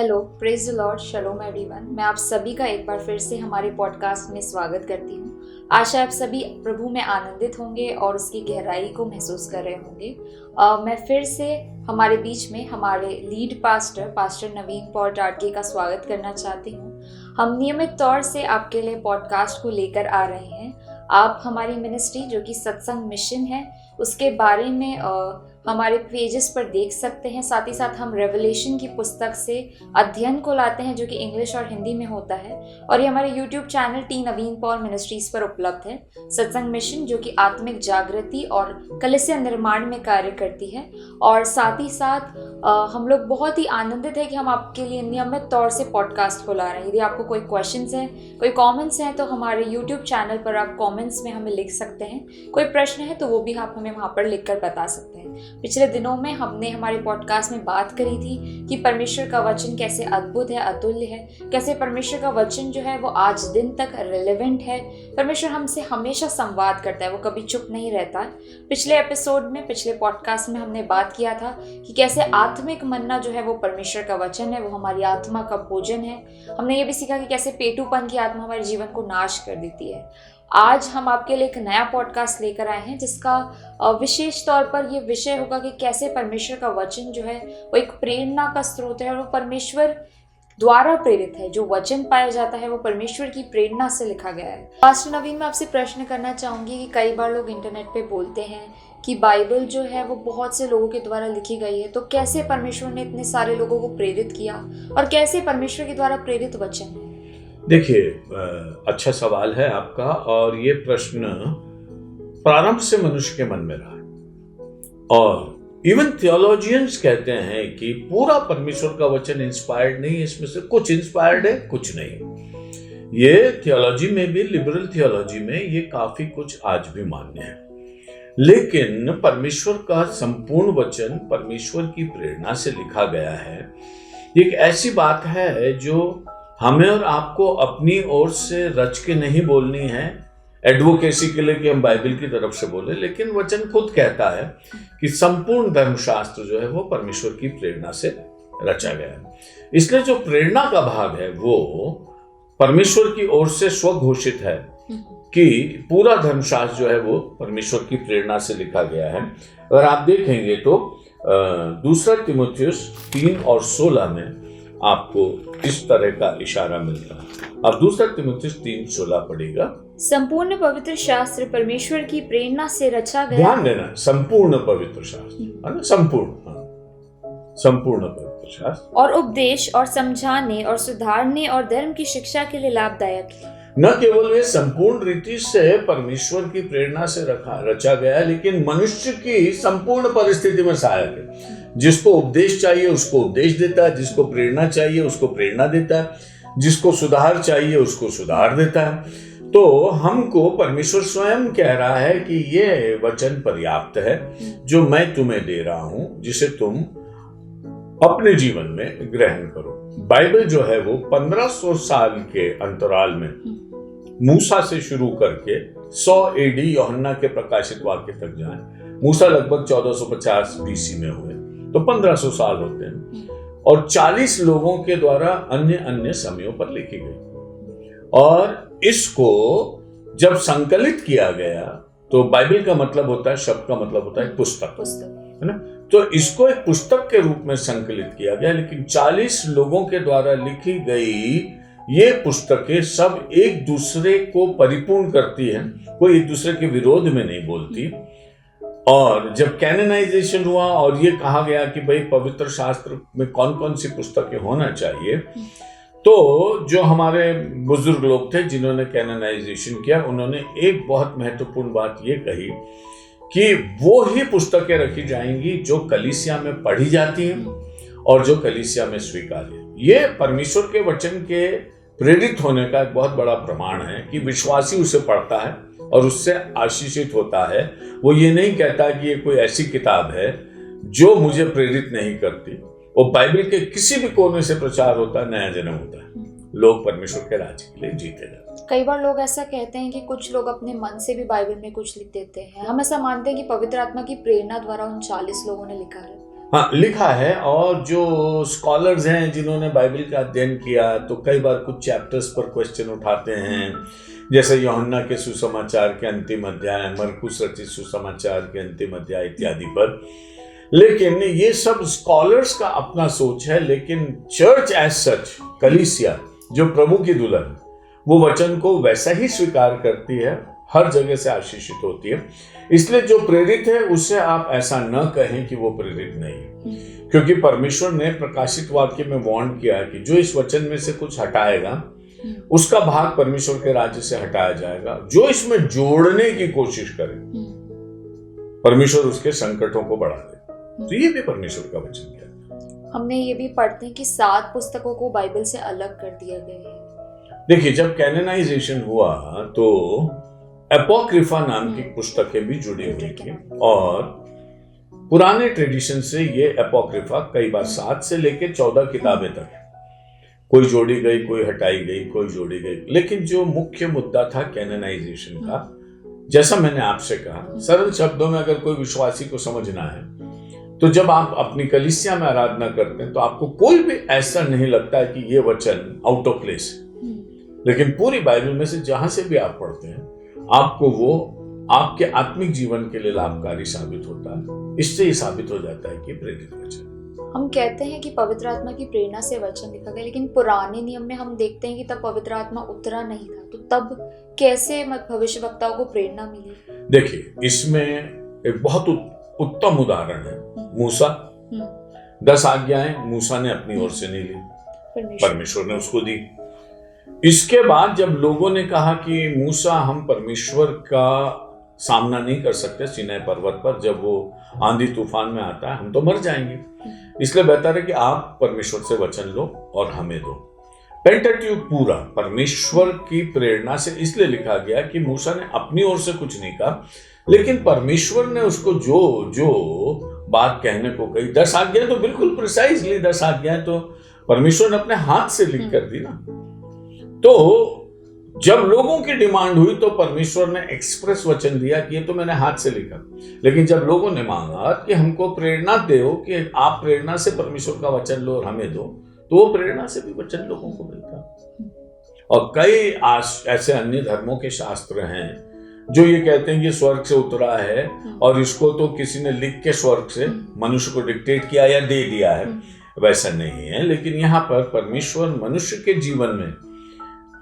Hello, praise the lord, shalom everyone. मैं आप सभी का एक बार फिर से हमारे पॉडकास्ट में स्वागत करती हूँ। आशा आप सभी प्रभु में आनंदित होंगे और उसकी गहराई को महसूस कर रहे होंगे। मैं फिर से हमारे बीच में हमारे लीड पास्टर नवीन पॉल टाटके का स्वागत करना चाहती हूँ। हम नियमित तौर से आपके लिए पॉडकास्ट को लेकर आ रहे हैं। आप हमारी मिनिस्ट्री जो कि सत्संग मिशन है उसके बारे में हमारे पेजेस पर देख सकते हैं। साथ ही साथ हम रेवलेशन की पुस्तक से अध्ययन को लाते हैं जो कि इंग्लिश और हिंदी में होता है, और ये हमारे यूट्यूब चैनल टी नवीन पॉल मिनिस्ट्रीज पर उपलब्ध है। सत्संग मिशन जो कि आत्मिक जागृति और कलीसिया निर्माण में कार्य करती है। और साथ ही साथ हम लोग बहुत ही आनंदित है कि हम आपके लिए नियमित तौर से पॉडकास्ट को ला रहे हैं। यदि आपको कोई क्वेश्चंस हैं, कोई कमेंट्स हैं, तो हमारे यूट्यूब चैनल पर आप कमेंट्स में हमें लिख सकते हैं। कोई प्रश्न है तो वो भी आप हमें वहाँ पर लिखकर बता सकते हैं। पिछले दिनों में हमने हमारे पॉडकास्ट में बात करी थी कि परमेश्वर का वचन कैसे अद्भुत है, अतुल्य है, कैसे परमेश्वर का वचन जो है वो आज दिन तक रिलेवेंट है। परमेश्वर हमसे हमेशा संवाद करता है, वो कभी चुप नहीं रहता है। पिछले पॉडकास्ट में हमने बात किया था कि कैसे आत्मिक मन्ना जो है वो परमेश्वर का वचन है, वो हमारी आत्मा का भोजन है। हमने ये भी सीखा कि कैसे पेटूपन की आत्मा हमारे जीवन को नाश कर देती है। आज हम आपके लिए एक नया पॉडकास्ट लेकर आए हैं जिसका विशेष तौर पर ये विषय होगा कि कैसे परमेश्वर का वचन जो है वो एक प्रेरणा का स्रोत है और वो परमेश्वर द्वारा प्रेरित है। जो वचन पाया जाता है वो परमेश्वर की प्रेरणा से लिखा गया है। पास्टर नवीन, मैं आपसे प्रश्न करना चाहूंगी कि कई बार लोग इंटरनेट पे बोलते हैं कि बाइबल जो है वो बहुत से लोगों के द्वारा लिखी गई है, तो कैसे परमेश्वर ने इतने सारे लोगों को प्रेरित किया और कैसे परमेश्वर के द्वारा प्रेरित वचन है? देखिए, अच्छा सवाल है आपका, और ये प्रश्न प्रारंभ से मनुष्य के मन में रहा है। और इवन थियोलॉजियंस कहते हैं कि पूरा परमेश्वर का वचन इंस्पायर्ड नहीं है, इसमें से कुछ इंस्पायर्ड है, कुछ नहीं। ये थियोलॉजी में भी, लिबरल थियोलॉजी में ये काफी कुछ आज भी मान्य है। लेकिन परमेश्वर का संपूर्ण वचन परमेश्वर की प्रेरणा से लिखा गया है। एक ऐसी बात है जो हमें और आपको अपनी ओर से रच के नहीं बोलनी है, एडवोकेसी के लिए कि हम बाइबल की तरफ से बोले, लेकिन वचन खुद कहता है कि संपूर्ण धर्मशास्त्र जो है वो परमेश्वर की प्रेरणा से रचा गया है। इसलिए जो प्रेरणा का भाग है वो परमेश्वर की ओर से स्वघोषित है कि पूरा धर्मशास्त्र जो है वो परमेश्वर की प्रेरणा से लिखा गया है। और आप देखेंगे तो दूसरा तीमुथियुस 3 और 16 में आपको इस तरह का इशारा मिलता है। अब दूसरा तीमुथियुस 3:16 पढ़ेगा। संपूर्ण पवित्र शास्त्र परमेश्वर की प्रेरणा से रचा गया। ध्यान देना, संपूर्ण पवित्र शास्त्र है ना, संपूर्ण पवित्र शास्त्र, और उपदेश और समझाने और सुधारने और धर्म की शिक्षा के लिए लाभदायक है। न केवल वे संपूर्ण रीति से परमेश्वर की प्रेरणा से रचा गया है, लेकिन मनुष्य की संपूर्ण परिस्थिति में सहायक है। जिसको उपदेश चाहिए उसको उपदेश देता है, जिसको प्रेरणा चाहिए उसको प्रेरणा देता है, जिसको सुधार चाहिए उसको सुधार देता है। तो हमको परमेश्वर स्वयं कह रहा है कि ये वचन पर्याप्त है जो मैं तुम्हें दे रहा हूं, जिसे तुम अपने जीवन में ग्रहण करो। बाइबल जो है वो 1500 साल के अंतराल में मूसा से शुरू करके 100 AD यूहन्ना के प्रकाशित वाक्य तक जाए। मूसा लगभग 1450 BC में हुए, तो 1500 साल होते हैं, और 40 लोगों के द्वारा अन्य अन्य समयों पर लिखी गई। और इसको जब संकलित किया गया तो बाइबल का मतलब होता है, शब्द का मतलब होता है पुस्तक, है ना। तो इसको एक पुस्तक के रूप में संकलित किया गया, लेकिन 40 लोगों के द्वारा लिखी गई ये पुस्तकें सब एक दूसरे को परिपूर्ण करती हैं, कोई एक दूसरे के विरोध में नहीं बोलती। और जब कैनोनाइजेशन हुआ और ये कहा गया कि भाई पवित्र शास्त्र में कौन कौन सी पुस्तकें होना चाहिए, तो जो हमारे बुजुर्ग लोग थे जिन्होंने कैनोनाइजेशन किया, उन्होंने एक बहुत महत्वपूर्ण बात ये कही कि वो ही पुस्तकें रखी जाएंगी जो कलीसिया में पढ़ी जाती हैं और जो कलीसिया में स्वीकार्य। ये परमेश्वर के वचन के प्रेरित होने का एक बहुत बड़ा प्रमाण है कि विश्वासी उसे पढ़ता है और उससे आशीषित होता है। वो ये नहीं कहता कि ये कोई ऐसी किताब है जो मुझे प्रेरित नहीं करती। वो बाइबल के किसी भी कोने से प्रचार होता है, नया जन्म होता है, लोग परमेश्वर के राज्य के लिए जीते जाते हैं। कई बार लोग ऐसा कहते हैं कि कुछ लोग अपने मन से भी बाइबल में कुछ लिख देते हैं। हम ऐसा मानते हैं कि पवित्र आत्मा की प्रेरणा द्वारा उन 40 लोगों ने लिखा है, हाँ, लिखा है। और जो स्कॉलर्स हैं जिन्होंने बाइबल का अध्ययन किया तो कई बार कुछ चैप्टर्स पर क्वेश्चन उठाते हैं, जैसे यूहन्ना के सुसमाचार के अंतिम अध्याय, मरकुस रचित सुसमाचार के अंतिम अध्याय इत्यादि पर। लेकिन ये सब स्कॉलर्स का अपना सोच है, लेकिन चर्च एज सच, कलीसिया जो प्रभु की दुल्हन, वो वचन को वैसा ही स्वीकार करती है, हर जगह से आशीषित होती है। इसलिए जो प्रेरित है उससे आप ऐसा न कहें कि वो प्रेरित नहीं है, क्योंकि परमेश्वर ने प्रकाशित वाक्य में वार्न किया कि जो इस वचन में से कुछ हटाएगा उसका भाग परमेश्वर के राज्य से हटाया जाएगा। जो इसमें जोड़ने की कोशिश करे परमेश्वर उसके संकटों को बढ़ा दे। तो ये भी परमेश्वर का वचन क्या। हमने ये भी पढ़ते हैं कि 7 पुस्तकों को बाइबल से अलग कर दिया गया है। देखिए, जब कैनोनाइजेशन हुआ तो एपोक्रिफा नाम की पुस्तकें भी जुड़ी हुई थी, और पुराने ट्रेडिशन से ये एपोक्रिफा कई बार 7 से लेकर 14 किताबें तक, कोई जोड़ी गई, कोई हटाई गई, कोई जोड़ी गई। लेकिन जो मुख्य मुद्दा था कैनोनाइजेशन का, जैसा मैंने आपसे कहा, सरल शब्दों में अगर कोई विश्वासी को समझना है तो जब आप अपनी कलीसिया में आराधना करते हैं तो आपको कोई भी ऐसा नहीं लगता है कि ये वचन आउट ऑफ प्लेस है। लेकिन पूरी बाइबल में से जहां से भी आप पढ़ते हैं आपको वो आपके आत्मिक जीवन के लिए लाभकारी साबित होता है। इससे ये साबित हो जाता है कि प्रेरित वचन। हम कहते हैं कि पवित्र आत्मा की प्रेरणा से वचन लिखा गया, लेकिन पुराने नियम में हम देखते हैं कि तब पवित्र आत्मा उतरा नहीं था, तो तब कैसे भविष्यवक्ताओं को प्रेरणा मिली? देखिए, इसमें एक बहुत उत्तम उदाहरण है मूसा। 10 आज्ञाएं मूसा ने अपनी ओर से नहीं ली, परमेश्वर ने उसको दी। इसके बाद जब लोगों ने कहा कि मूसा, हम परमेश्वर का सामना नहीं कर सकते सीनै पर्वत पर, जब वो आंधी तूफान में आता है, हम तो मर जाएंगे, इसलिए बेहतर है कि आप परमेश्वर से वचन लो और हमें दो। पेंटाट्यूक पूरा परमेश्वर की प्रेरणा से इसलिए लिखा गया कि मूसा ने अपनी ओर से कुछ नहीं कहा, लेकिन परमेश्वर ने उसको जो जो बात कहने को कही। 10 आज्ञाएं तो बिल्कुल प्रिसाइजली 10 आज्ञाएं तो परमेश्वर ने अपने हाथ से लिख कर दी ना। तो जब लोगों की डिमांड हुई तो परमेश्वर ने एक्सप्रेस वचन दिया कि ये तो मैंने हाथ से लिखा। लेकिन जब लोगों ने मांगा कि हमको प्रेरणा दो कि आप प्रेरणा से परमेश्वर का वचन लो और हमें दो, तो वो प्रेरणा से भी वचन लोगों को मिलता। और कई ऐसे अन्य धर्मों के शास्त्र हैं जो ये कहते हैं कि स्वर्ग से उतरा है और इसको तो किसी ने लिख के स्वर्ग से मनुष्य को डिक्टेट किया या दे दिया है। वैसा नहीं है, लेकिन यहाँ पर परमेश्वर मनुष्य के जीवन में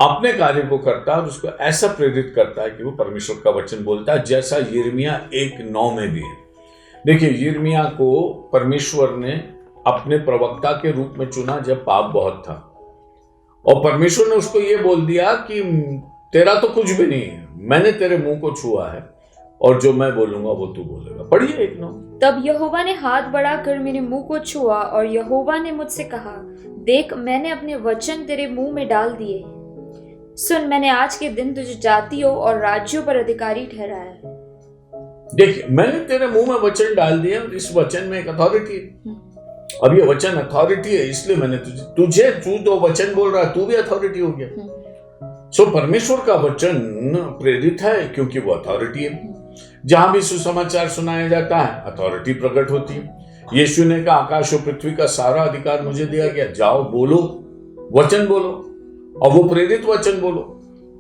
अपने कार्य को करता है और उसको ऐसा प्रेरित करता है कि वो परमेश्वर का वचन बोलता है, जैसा यिर्मयाह 1:9 में भी है। देखिए, यिर्मयाह को परमेश्वर ने अपने प्रवक्ता के रूप में चुना जब पाप बहुत था, और परमेश्वर ने उसको ये बोल दिया कि तेरा तो कुछ भी नहीं है, मैंने तेरे मुंह को छुआ है और जो मैं बोलूंगा वो तू बोलेगा। पढ़िए 1:9। तब यहोवा ने हाथ बढ़ाकर मेरे मुंह को छुआ और यहोवा ने मुझसे कहा, देख, मैंने अपने वचन तेरे मुंह में डाल दिए। सुन, मैंने आज के दिन तुझे जातियों और राज्यों पर अधिकारी ठहराया है। देखिए, मैंने तेरे मुंह में वचन डाल दिया और इस वचन में एक अथॉरिटी है। अब ये वचन अथॉरिटी है, इसलिए मैंने तुझे तू तो वचन बोल रहा, तू भी अथॉरिटी हो गया। सो परमेश्वर का वचन प्रेरित है क्योंकि वो अथॉरिटी है। जहां भी सुसमाचार सुनाया जाता है अथॉरिटी प्रकट होती है। यीशु ने कहा, आकाश और पृथ्वी का सारा अधिकार मुझे दिया गया, जाओ बोलो, वचन बोलो, और वो प्रेरित वचन बोलो।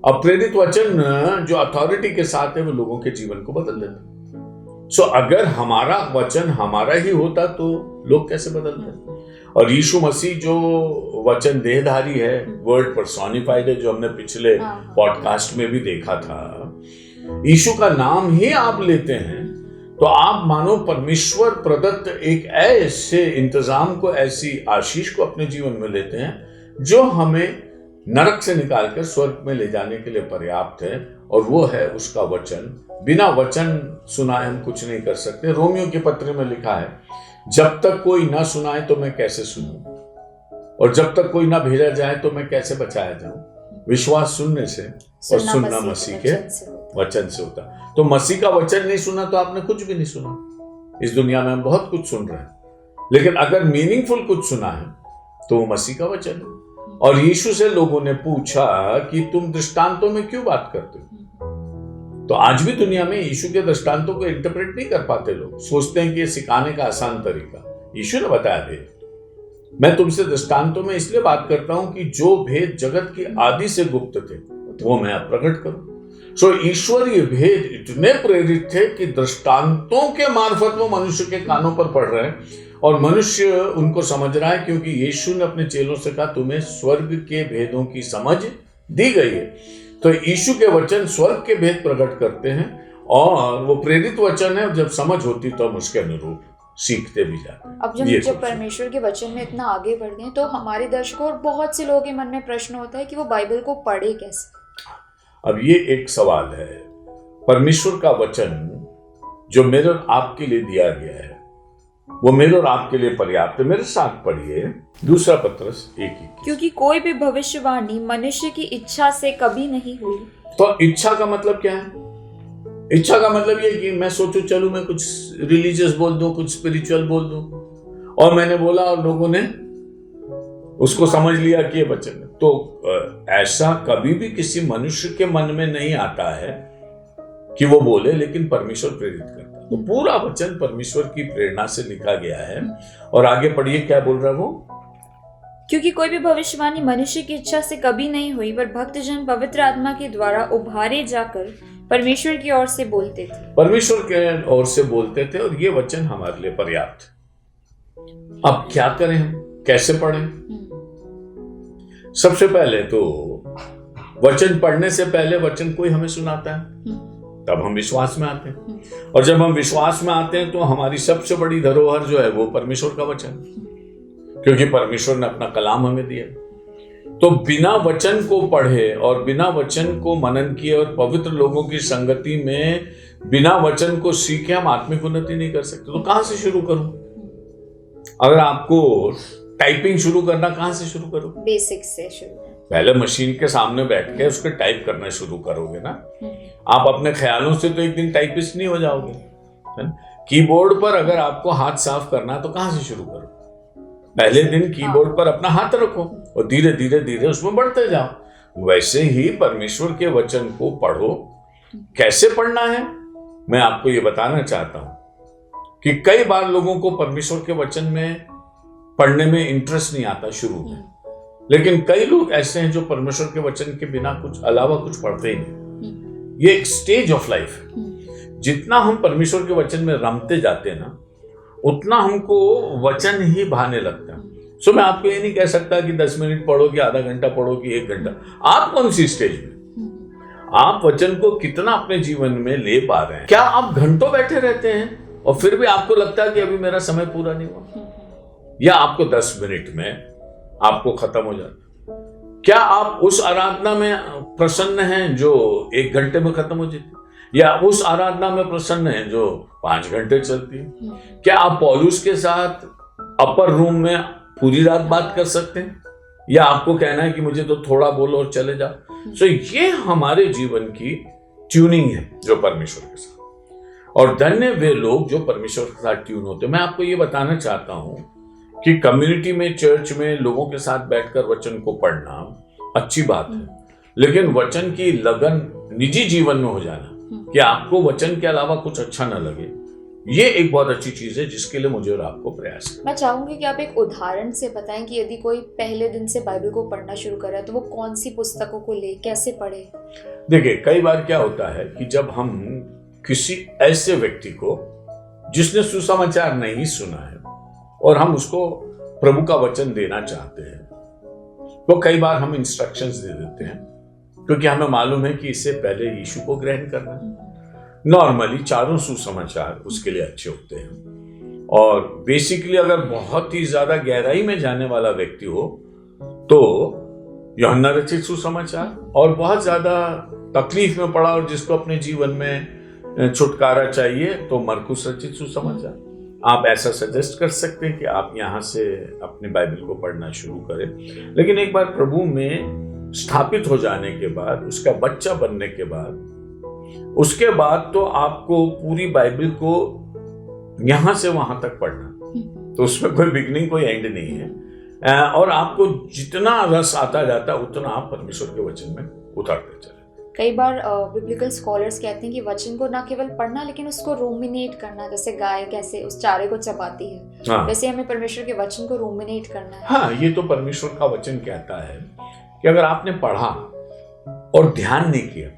अब प्रेरित वचन जो अथॉरिटी के साथ है वो लोगों के जीवन को बदल देता। सो अगर हमारा वचन हमारा ही होता तो लोग कैसे बदलते? और यीशु मसीह जो वचन देहधारी है, वर्ड पर्सोनिफाइड है, जो हमने पिछले पॉडकास्ट में भी देखा था, यीशु का नाम ही आप लेते हैं तो आप मानो परमेश्वर प्रदत्त एक ऐसे इंतजाम को, ऐसी आशीष को अपने जीवन में लेते हैं जो हमें नरक से निकालकर स्वर्ग में ले जाने के लिए पर्याप्त है, और वो है उसका वचन। बिना वचन सुनाए हम कुछ नहीं कर सकते। रोमियो के पत्र में लिखा है, जब तक कोई ना सुनाए तो मैं कैसे सुनूं, और जब तक कोई ना भेजा जाए तो मैं कैसे बचाया जाऊं। विश्वास सुनने से और सुनना मसीह के वचन से होता। तो मसीह का वचन नहीं सुना तो आपने कुछ भी नहीं सुना। इस दुनिया में हम बहुत कुछ सुन रहे हैं, लेकिन अगर मीनिंगफुल कुछ सुना है तो वो मसीह का वचन है। और यीशु से लोगों ने पूछा कि तुम दृष्टांतों में क्यों बात करते हो? तो आज भी दुनिया में यीशु के दृष्टांतों को इंटरप्रेट नहीं कर पाते लोग। सोचते हैं कि ये सिखाने का आसान तरीका। यीशु ने बताया भेद। मैं तुमसे दृष्टांतों में इसलिए बात करता हूं कि जो भेद जगत की आदि से गुप्त थे वो मैं अब प्रकट करूं। सो ईश्वरीय भेद इतने प्रेरित थे कि दृष्टांतों के मार्फत वो मनुष्य के कानों पर पड़ रहे हैं और मनुष्य उनको समझ रहा है, क्योंकि यीशु ने अपने चेलों से कहा तुम्हें स्वर्ग के भेदों की समझ दी गई है। तो यीशु के वचन स्वर्ग के भेद प्रकट करते हैं और वो प्रेरित वचन है। जब समझ होती तो हम उसके अनुरूप सीखते भी जाते हैं। अब जब परमेश्वर के वचन में इतना आगे बढ़ गए तो हमारे दर्शकों और बहुत से लोगों के मन में प्रश्न होता है कि वो बाइबल को पढ़े कैसे। अब ये एक सवाल है। परमेश्वर का वचन जो मेरे और आपके लिए दिया गया है वो मेरे और आपके लिए पर्याप्त है। मेरे साथ पढ़िए 2 पत्रस 1:21। क्योंकि कोई भी भविष्यवाणी मनुष्य की इच्छा से कभी नहीं हुई। तो इच्छा का मतलब क्या है? इच्छा का मतलब ये कि मैं सोचूं चलूं मैं कुछ रिलीजियस बोल दूं, कुछ स्पिरिचुअल बोल दूं, और मैंने बोला और लोगों ने उसको समझ लिया कि ये वचन है। तो ऐसा कभी भी किसी मनुष्य के मन में नहीं आता है कि वो बोले, लेकिन परमेश्वर प्रेरित करता है। तो पूरा वचन परमेश्वर की प्रेरणा से लिखा गया है। और आगे पढ़िए क्या बोल रहा है वो। क्योंकि कोई भी भविष्यवाणी मनुष्य की इच्छा से कभी नहीं हुई, पर भक्तजन पवित्र आत्मा के द्वारा उभारे जाकर परमेश्वर की ओर से बोलते थे। परमेश्वर के ओर से बोलते थे और ये वचन हमारे लिए पर्याप्त। अब क्या करें हम, कैसे पढ़ें? सबसे पहले तो वचन पढ़ने से पहले वचन कोई हमें सुनाता है, तब हम विश्वास में आते हैं। और जब हम विश्वास में आते हैं तो हमारी सबसे बड़ी धरोहर जो है वो परमेश्वर का वचन, क्योंकि परमेश्वर ने अपना कलाम हमें दिया। तो बिना वचन को पढ़े और बिना वचन को मनन किए और पवित्र लोगों की संगति में बिना वचन को सीखे हम आत्मिक उन्नति नहीं कर सकते। तो कहां से शुरू करूं? अगर आपको टाइपिंग शुरू करना, कहां से शुरू करूं? बेसिक से शुरू। पहले मशीन के सामने बैठ के उसको टाइप करना शुरू करोगे ना। आप अपने ख्यालों से तो एक दिन टाइपिस्ट नहीं हो जाओगे, है ना? कीबोर्ड पर अगर आपको हाथ साफ करना है तो कहां से शुरू करो? पहले दिन कीबोर्ड पर अपना हाथ रखो और धीरे धीरे धीरे उसमें बढ़ते जाओ। वैसे ही परमेश्वर के वचन को पढ़ो। कैसे पढ़ना है मैं आपको ये बताना चाहता हूं कि कई बार लोगों को परमेश्वर के वचन में पढ़ने में इंटरेस्ट नहीं आता शुरू में, लेकिन कई लोग ऐसे हैं जो परमेश्वर के वचन के बिना कुछ अलावा कुछ पढ़ते ही नहीं। ये एक स्टेज ऑफ लाइफ है। जितना हम परमेश्वर के वचन में रमते जाते हैं ना, उतना हमको वचन ही भाने लगता है। सो मैं आपको ये नहीं कह सकता कि 10 मिनट पढ़ो कि आधा घंटा पढ़ो कि 1 घंटा। आप कौन सी स्टेज में, आप वचन को कितना अपने जीवन में ले पा रहे हैं? क्या आप घंटों बैठे रहते हैं और फिर भी आपको लगता है कि अभी मेरा समय पूरा नहीं हुआ, या आपको 10 मिनट में आपको खत्म हो जाता? क्या आप उस आराधना में प्रसन्न हैं जो 1 घंटे में खत्म हो जाती, या उस आराधना में प्रसन्न हैं जो 5 घंटे चलती है? क्या आप पौलुस के साथ अपर रूम में पूरी रात बात कर सकते हैं, या आपको कहना है कि मुझे तो थोड़ा बोलो और चले जाओ? सो ये हमारे जीवन की ट्यूनिंग है जो परमेश्वर के साथ। और धन्य वे लोग जो परमेश्वर के साथ ट्यून होते हैं। मैं आपको ये बताना चाहता हूं कि कम्युनिटी में, चर्च में लोगों के साथ बैठकर वचन को पढ़ना अच्छी बात है, लेकिन वचन की लगन निजी जीवन में हो जाना कि आपको वचन के अलावा कुछ अच्छा ना लगे, ये एक बहुत अच्छी चीज है जिसके लिए मुझे और आपको प्रयास है। मैं चाहूंगी कि आप एक उदाहरण से बताएं कि यदि कोई पहले दिन से बाइबल को पढ़ना शुरू कर रहा है तो वो कौन सी पुस्तकों को ले कैसे पढ़े? देखिए, कई बार क्या होता है कि जब हम किसी ऐसे व्यक्ति को जिसने सुसमाचार नहीं सुना है और हम उसको प्रभु का वचन देना चाहते हैं, तो कई बार हम इंस्ट्रक्शंस दे देते हैं, क्योंकि हमें मालूम है कि इससे पहले यीशु को ग्रहण करना है। नॉर्मली 4 सुसमाचार उसके लिए अच्छे होते हैं। और बेसिकली अगर बहुत ही ज्यादा गहराई में जाने वाला व्यक्ति हो तो यूहन्ना रचित सुसमाचार, और बहुत ज्यादा तकलीफ में पड़ा और जिसको अपने जीवन में छुटकारा चाहिए तो मरकुस रचित सुसमाचार। आप ऐसा सजेस्ट कर सकते हैं कि आप यहाँ से अपनी बाइबल को पढ़ना शुरू करें। लेकिन एक बार प्रभु में स्थापित हो जाने के बाद, उसका बच्चा बनने के बाद, उसके बाद तो आपको पूरी बाइबल को यहां से वहां तक पढ़ना, तो उसमें कोई बिगनिंग कोई एंड नहीं है। और आपको जितना रस आता जाता है उतना आप परमेश्वर के वचन में उतरते चले। कई बार बिब्लिकल स्कॉलर्स कहते हैं कि वचन को ना केवल पढ़ना लेकिन उसको रूमिनेट करना, जैसे गाय कैसे उस चारे को चबाती है, हाँ। वैसे हमें परमेश्वर के वचन को रूमिनेट करना है। हाँ, ये तो परमेश्वर का वचन कहता है कि अगर आपने पढ़ा और ध्यान नहीं किया,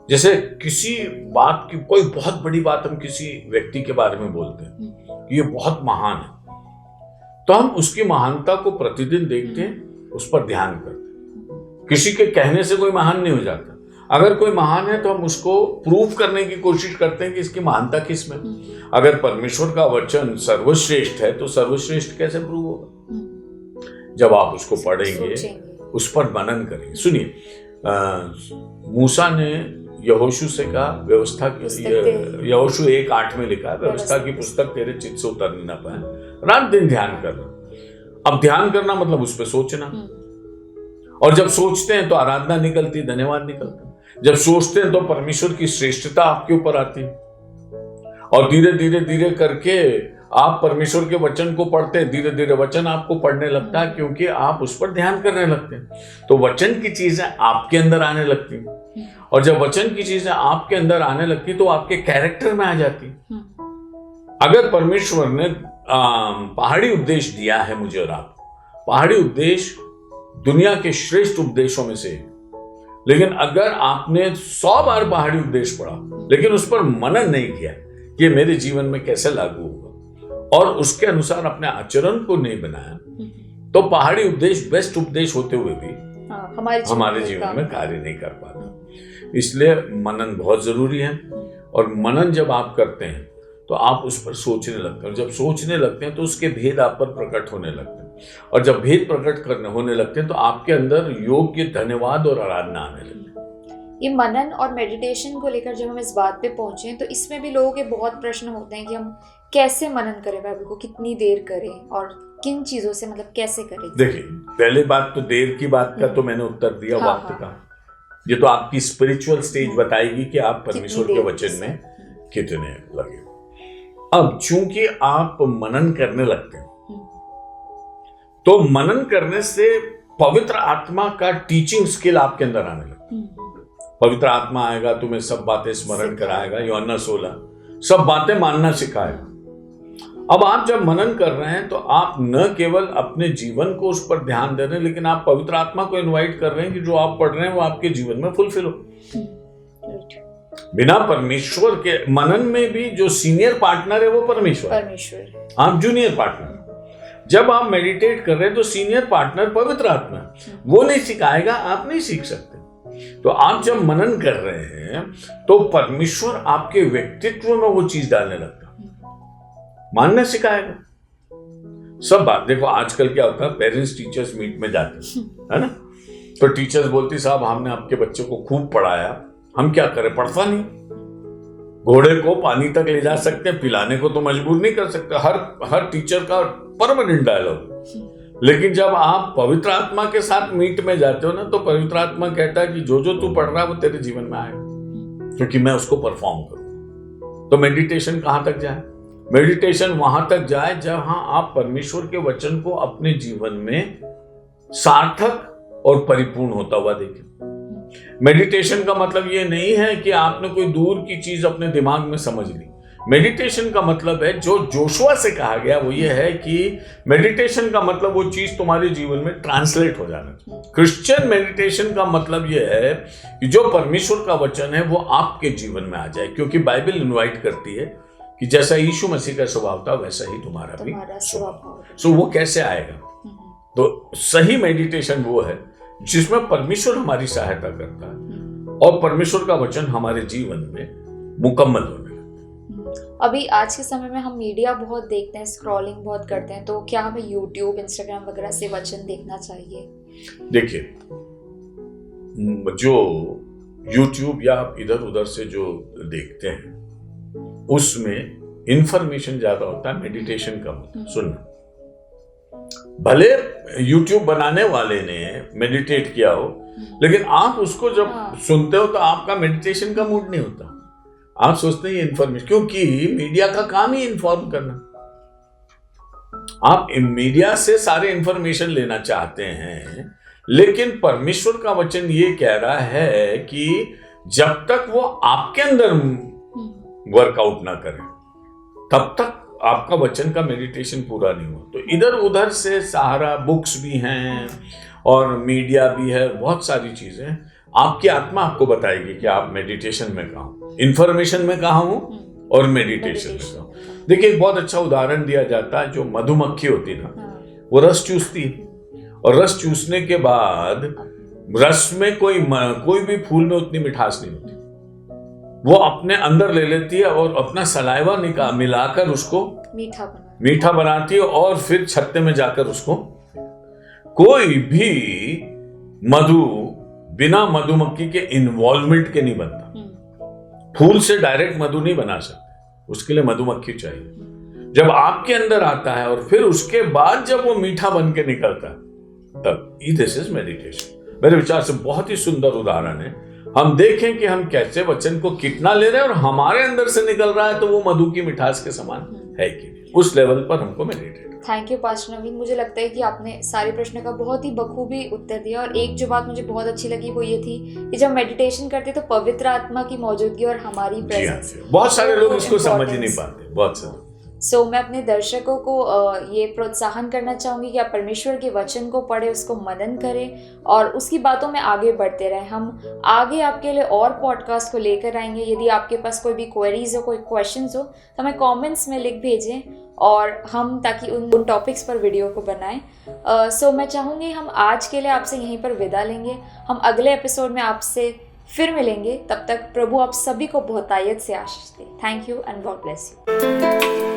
जैसे किसी बात की, कोई बहुत बड़ी बात हम किसी व्यक्ति के बारे में बोलते हैं कि ये बहुत महान है, तो हम उसकी महानता को प्रतिदिन देखते हैं, उस पर ध्यान करते हैं। किसी के कहने से कोई महान नहीं हो जाता। अगर कोई महान है तो हम उसको प्रूव करने की कोशिश करते हैं कि इसकी महानता किस में। अगर परमेश्वर का वचन सर्वश्रेष्ठ है तो सर्वश्रेष्ठ कैसे प्रूव होगा? जब आप उसको पढ़ेंगे, उस पर मनन करेंगे। सुनिए, मूसा ने यहोशू से कहा, व्यवस्था की, यहोशू 1:8 में लिखा है, व्यवस्था की पुस्तक तेरे चित्त से उतर न पाए, रात दिन ध्यान करना। अब ध्यान करना मतलब उस पर सोचना, और जब सोचते हैं तो आराधना निकलती, धन्यवाद निकलता। जब सोचते हैं तो परमेश्वर की श्रेष्ठता आपके ऊपर आती है, और धीरे धीरे धीरे करके आप परमेश्वर के वचन को पढ़ते हैं, धीरे धीरे वचन आपको पढ़ने लगता है, क्योंकि आप उस पर ध्यान करने लगते हैं। तो वचन की चीजें आपके अंदर आने लगती हैं, और जब वचन की चीजें आपके अंदर आने लगती तो आपके कैरेक्टर में आ जाती। अगर परमेश्वर ने पहाड़ी उपदेश दिया है मुझे और आपको, पहाड़ी उपदेश दुनिया के श्रेष्ठ उपदेशों में से, लेकिन अगर आपने 100 बार पहाड़ी उपदेश पढ़ा लेकिन उस पर मनन नहीं किया कि मेरे जीवन में कैसे लागू होगा, और उसके अनुसार अपने आचरण को नहीं बनाया, तो पहाड़ी उपदेश बेस्ट उपदेश होते हुए भी हमारे जीवन में कार्य नहीं कर पाता। इसलिए मनन बहुत जरूरी है, और मनन जब आप करते हैं तो आप उस पर सोचने लगते हैं, और जब सोचने लगते हैं तो उसके भेद आप पर प्रकट होने लगते हैं, और जब भेद प्रकट होने लगते हैं तो आपके अंदर योग्य धन्यवाद और आराधना आने लगती है। ये मनन और मेडिटेशन को लेकर जब हम इस बात पे पहुंचे तो इसमें भी लोगों के बहुत प्रश्न होते हैं कि हम कैसे मनन करें बाइबल को, कितनी देर करें और किन चीजों से, मतलब कैसे करें। देखिए, पहले बात तो देर की बात का तो मैंने उत्तर दिया, वक्त का। ये तो आपकी स्पिरिचुअल स्टेज बताएगी कि आप परमेश्वर के वचन में कितने लगे। अब चूंकि आप मनन करने लगते हैं, तो मनन करने से पवित्र आत्मा का टीचिंग स्किल आपके अंदर आने लगता है। पवित्र आत्मा आएगा, तुम्हें सब बातें स्मरण कराएगा, यूहन्ना 16, सब बातें मानना सिखाएगा। अब आप जब मनन कर रहे हैं तो आप न केवल अपने जीवन को उस पर ध्यान दे रहे हैं, लेकिन आप पवित्र आत्मा को इनवाइट कर रहे हैं कि जो आप पढ़ रहे हैं वो आपके जीवन में फुलफिल हो। बिना परमेश्वर के मनन में भी जो सीनियर पार्टनर है वो परमेश्वर, आप जूनियर पार्टनर। जब आप मेडिटेट कर रहे हैं तो सीनियर पार्टनर पवित्र आत्मा, वो नहीं सिखाएगा, आप नहीं सीख सकते। तो आप जब मनन कर रहे हैं तो परमेश्वर आपके व्यक्तित्व में वो चीज डालने लगता, मानना सिखाएगा। सब बात देखो, आजकल क्या होता है, पेरेंट्स टीचर्स मीट में जाते है ना, तो टीचर्स बोलती साहब हमने आपके बच्चे को खूब पढ़ाया, हम क्या करें, पढ़ता नहीं। घोड़े को पानी तक ले जा सकते हैं, पिलाने को तो मजबूर नहीं कर सकते। हर टीचर का परमानेंट डायलॉग। लेकिन जब आप पवित्र आत्मा के साथ मीट में जाते हो ना, तो पवित्र आत्मा कहता है कि जो जो तू पढ़ रहा है वो तेरे जीवन में आएगा, क्योंकि मैं उसको परफॉर्म करूं। तो मेडिटेशन कहां तक जाए? मेडिटेशन वहां तक जाए जहां आप परमेश्वर के वचन को अपने जीवन में सार्थक और परिपूर्ण होता हुआ देखें। मेडिटेशन का मतलब ये नहीं है कि आपने कोई दूर की चीज अपने दिमाग में समझ ली। मेडिटेशन का मतलब है, जो जोशुआ से कहा गया वो ये है कि मेडिटेशन का मतलब वो चीज तुम्हारे जीवन में ट्रांसलेट हो जाना चाहिए। क्रिश्चियन मेडिटेशन का मतलब ये है कि जो परमेश्वर का वचन है वो आपके जीवन में आ जाए, क्योंकि बाइबल इनवाइट करती है कि जैसा यीशु मसीह का स्वभाव था वैसा ही तुम्हारा भी स्वभाव। सो वो कैसे आएगा? तो सही मेडिटेशन वो है जिसमें परमेश्वर हमारी सहायता करता है और परमेश्वर का वचन हमारे जीवन में मुकम्मल होने लगता है। अभी आज के समय में हम मीडिया बहुत देखते हैं, स्क्रॉलिंग बहुत करते हैं, तो क्या हमें यूट्यूब, इंस्टाग्राम वगैरह से वचन देखना चाहिए? देखिए, जो यूट्यूब या आप इधर उधर से जो देखते हैं उसमें इंफॉर्मेशन ज्यादा होता है, मेडिटेशन कम होता है। सुनना, भले यूट्यूब बनाने वाले ने मेडिटेट किया हो, लेकिन आप उसको जब सुनते हो तो आपका मेडिटेशन का मूड नहीं होता। आप सोचते हैं ये इंफॉर्मेशन, क्योंकि मीडिया का काम ही इन्फॉर्म करना। आप मीडिया से सारे इंफॉर्मेशन लेना चाहते हैं, लेकिन परमेश्वर का वचन ये कह रहा है कि जब तक वो आपके अंदर वर्कआउट ना करे तब तक आपका वचन का मेडिटेशन पूरा नहीं हुआ। तो इधर उधर से सहारा, बुक्स भी हैं और मीडिया भी है, बहुत सारी चीजें, आपकी आत्मा आपको बताएगी कि आप मेडिटेशन में कहाँ हो, इंफॉर्मेशन में कहाँ हो और मेडिटेशन में कहाँ हो। देखिए एक बहुत अच्छा उदाहरण दिया जाता है, जो मधुमक्खी होती ना, वो रस चूसती है और रस चूसने के बाद रस में कोई भी फूल में उतनी मिठास नहीं होती, वो अपने अंदर ले लेती है और अपना सलाइवा मिलाकर उसको मीठा बनाती है और फिर छत्ते में जाकर उसको, कोई भी मधु बिना मधुमक्खी के इन्वॉल्वमेंट के नहीं बनता। फूल से डायरेक्ट मधु नहीं बना सकते, उसके लिए मधुमक्खी चाहिए। जब आपके अंदर आता है और फिर उसके बाद जब वो मीठा बन के निकलता है, तब दिस इज मेडिटेशन। मेरे विचार से बहुत ही सुंदर उदाहरण है। हम देखें कि हम कैसे वचन को कितना ले रहे हैं और हमारे अंदर से निकल रहा है तो वो मधु की मिठास के समान है कि नहीं, उस लेवल पर हमको मेडिटेट। थैंक यू पास्टर नवीन। मुझे लगता है कि आपने सारे प्रश्न का बहुत ही बखूबी उत्तर दिया, और एक जो बात मुझे बहुत अच्छी लगी वो ये थी कि जब मेडिटेशन करते तो पवित्र आत्मा की मौजूदगी और हमारी प्रेजेंस, बहुत सारे लोग इसको समझ ही नहीं पाते, बहुत सारे। सो मैं अपने दर्शकों को ये प्रोत्साहन करना चाहूँगी कि आप परमेश्वर के वचन को पढ़ें, उसको मनन करें और उसकी बातों में आगे बढ़ते रहें। हम आगे आपके लिए और पॉडकास्ट को लेकर आएंगे। यदि आपके पास कोई भी क्वेरीज हो, कोई क्वेश्चंस हो तो हमें कमेंट्स में लिख भेजें और हम ताकि उन टॉपिक्स पर वीडियो को बनाएं। सो मैं चाहूँगी हम आज के लिए आपसे यहीं पर विदा लेंगे। हम अगले एपिसोड में आपसे फिर मिलेंगे। तब तक प्रभु आप सभी को बहुतायत से आशीष दे। Thank you and God bless you.